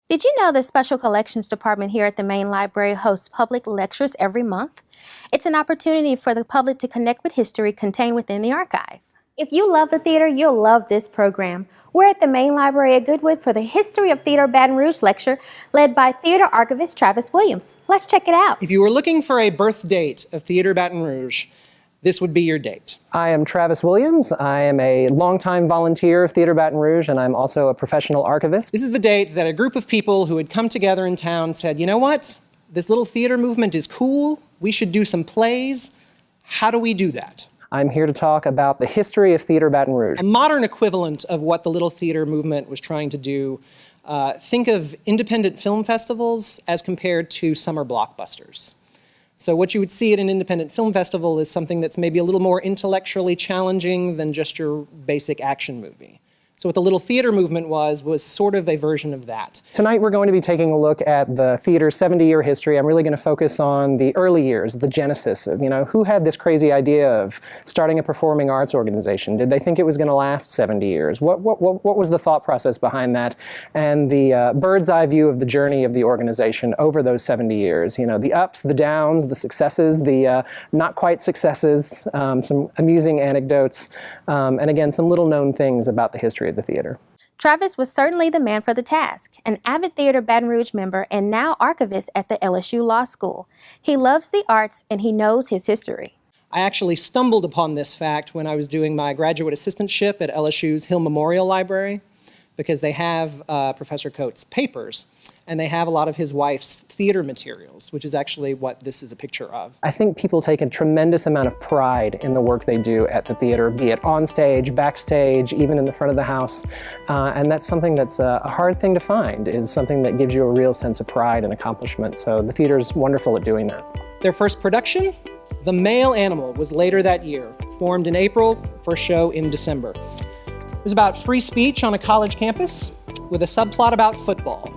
Did you know the Special Collections Department here at the main library hosts public lectures every month? It's an opportunity for the public to connect with history contained within the archive. If you love the theater, you'll love this program. We're at the main library at Goodwood for the History of Theatre Baton Rouge lecture led by theater archivist Travis Williams. Let's check it out. If you were looking for a birth date of Theatre Baton Rouge, this would be your date. I am Travis Williams. I am a longtime volunteer of Theatre Baton Rouge, and I'm also a professional archivist. This is the date that a group of people who had come together in town said, you know what? This little theater movement is cool. We should do some plays. How do we do that? I'm here to talk about the history of Theatre Baton Rouge. A modern equivalent of what the little theater movement was trying to do. Think of independent film festivals as compared to summer blockbusters. So what you would see at an independent film festival is something that's maybe a little more intellectually challenging than just your basic action movie. So what the Little Theater movement was sort of a version of that. Tonight we're going to be taking a look at the theater's 70-year history. I'm really going to focus on the early years, the genesis of, who had this crazy idea of starting a performing arts organization? Did they think it was going to last 70 years? What was the thought process behind that? And the bird's eye view of the journey of the organization over those 70 years. The ups, the downs, the successes, the not quite successes, some amusing anecdotes, and again, some little known things about the history of the theater. Travis was certainly the man for the task, an avid Theatre Baton Rouge member and now archivist at the LSU Law School. He loves the arts and he knows his history. I actually stumbled upon this fact when I was doing my graduate assistantship at LSU's Hill Memorial Library, because they have Professor Coates' papers, and they have a lot of his wife's theater materials, which is actually what this is a picture of. I think people take a tremendous amount of pride in the work they do at the theater, be it on stage, backstage, even in the front of the house. And that's something that's a hard thing to find, is something that gives you a real sense of pride and accomplishment. So the theater's wonderful at doing that. Their first production, The Male Animal, was later that year, formed in April for a show in December. It was about free speech on a college campus with a subplot about football.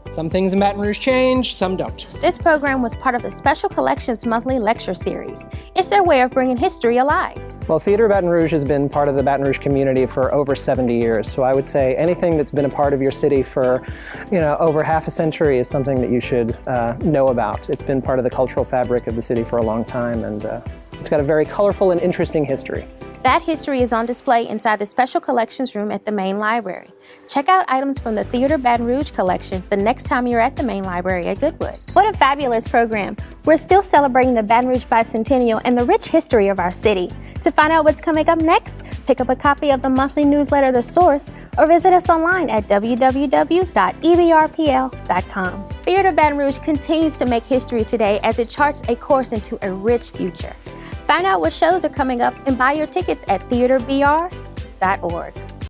Some things in Baton Rouge change, some don't. This program was part of the Special Collections monthly lecture series. It's their way of bringing history alive. Well, Theatre Baton Rouge has been part of the Baton Rouge community for over 70 years. So I would say anything that's been a part of your city for, over half a century is something that you should know about. It's been part of the cultural fabric of the city for a long time, and it's got a very colorful and interesting history. That history is on display inside the Special Collections room at the main library. Check out items from the Theatre Baton Rouge collection the next time you're at the main library at Goodwood. What a fabulous program. We're still celebrating the Baton Rouge Bicentennial and the rich history of our city. To find out what's coming up next, pick up a copy of the monthly newsletter, The Source, or visit us online at www.ebrpl.com. Theatre Baton Rouge continues to make history today as it charts a course into a rich future. Find out what shows are coming up and buy your tickets at theatrebr.org.